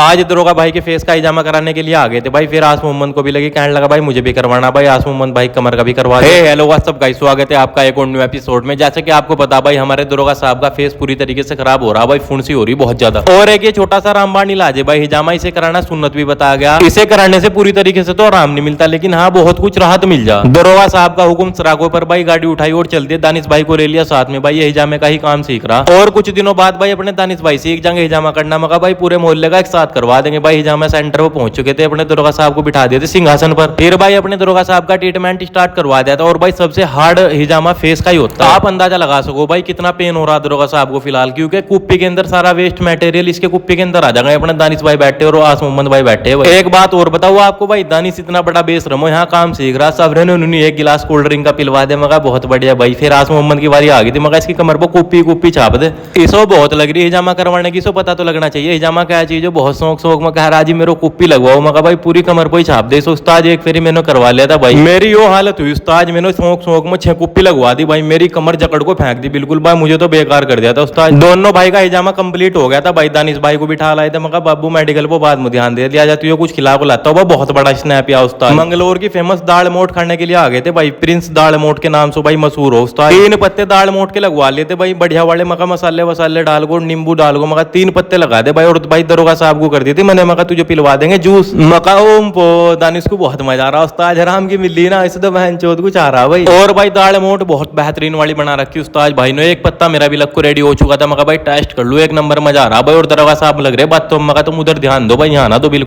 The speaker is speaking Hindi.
आज दरोगा भाई के फेस का हिजामा कराने के लिए आ गए थे भाई। फिर आस मोहम्मद को भी लगी, कहने लगा भाई मुझे भी करवाना भाई। आस मोहम्मद भाई कमर का भी करवा दे। हेलो व्हाट्सअप गाइस, स्वागत है आपका एक और न्यू एपिसोड में। जैसे कि आपको पता भाई हमारे दरोगा साहब का फेस पूरी तरीके से खराब हो रहा भाई, फुंसी हो रही बहुत ज्यादा। और एक ये छोटा सा रामबाण इलाज है भाई, हिजामा इसे कराना सुन्नत भी बताया गया। इसे कराने से पूरी तरीके से तो आराम नहीं मिलता, लेकिन हाँ बहुत कुछ राहत मिल जा। दरोगा साहब का हुक्म सरागों पर भाई गाड़ी उठाई और चल दिए। दानिश भाई को ले लिया साथ में भाई, ये हिजामे का ही काम सीख रहा। और कुछ दिनों बाद भाई अपने दानिश भाई सीख जाएंगे हिजामा करना। मगा भाई पूरे मोहल्ले का एक साथ करवा देंगे भाई। हिजामा सेंटर पर पहुंच चुके थे, अपने दरोगा साहब को बिठा दिए थे सिंहासन पर। फिर भाई अपने दरोगा साहब का ट्रीटमेंट स्टार्ट करवा दिया था। और भाई सबसे हार्ड हिजामा फेस का ही होता है। आप अंदाजा लगा सको भाई कितना पेन हो रहा है दरोगा साहब को फिलहाल, क्योंकि कुप्पी के अंदर सारा वेस्ट मटेरियल इसके कुप्पी के अंदर आ जाएगा। अपने दानिश भाई बैठे और आस मोहम्मद भाई बैठे। एक बात और बताओ आपको भाई, दानिश इतना बड़ा बेशरम यहाँ काम सीख रहा, सबरे ने एक गिलास कोल्ड ड्रिंक का पिलवा दे। मगा बहुत बढ़िया भाई। फिर आस मोहम्मद की बारी आ गई थी, मगा इसकी कमर पर कुप्पी कुप्पी छाप दे। इसो बहुत लग रही है हिजामा करवाने की, सो पता तो लगना चाहिए हिजामा क्या चीज है। बहुत शौक शौक में कह रहा जी मेरे कुप्पी लगवाओ। मगा भाई पूरी कमर पर ही छाप दे। सो उस्ताद एक फेरी मैंने करवा लिया था भाई, मेरी वो हालत हुई उस्ताद, मैंने शौक शौक में 6 कुप्पी लगवा दी भाई। मेरी कमर जकड़ को फेंक दी बिल्कुल भाई, मुझे तो बेकार कर दिया था उस्ताद। दोनों भाई का हिजामा कंप्लीट हो गया था भाई। दानिश भाई को बिठा लाए थे, मगा बाबू मेडिकल को बाद में ध्यान दे दिया जाती है, कुछ खिला को लाता हुआ। बहुत बड़ा स्नैप या उस्ताद। मंगलोर की फेमस दाल मोट खाने के लिए आ गए थे भाई। प्रिंस दाल मोट के नाम से भाई मशहूर हो उस्ताद। 3 पत्ते दाल मोट के लगवा लेते भाई, बढ़िया वाले। मगा मसाले वसाले डाल को, नींबू डाल को, मगा 3 पत्ते लगा दे भाई। और भाई दरोगा साहब को कर दी थी मैंने, मगा तुझे पिलवा देंगे जूस। मका ओम पो दानिश को बहुत मजा आ रहा उस्ताद, हराम की मिली ना, इसे तो बहन चौथ कुछ आ रहा भाई। और भाई दाल मोट बहुत बेहतरीन वाली बना रखी उस्ताद भाई ने। एक पत्ता मेरा भी लग को रेडी हो चुका था, मगा भाई टेस्ट कर लो, एक नंबर मजा आ रहा भाई। और दरोगा साहब लग रहे बात तो, मगा तुम उधर ध्यान दो भाई, यहाँ ना तो बिल्कुल।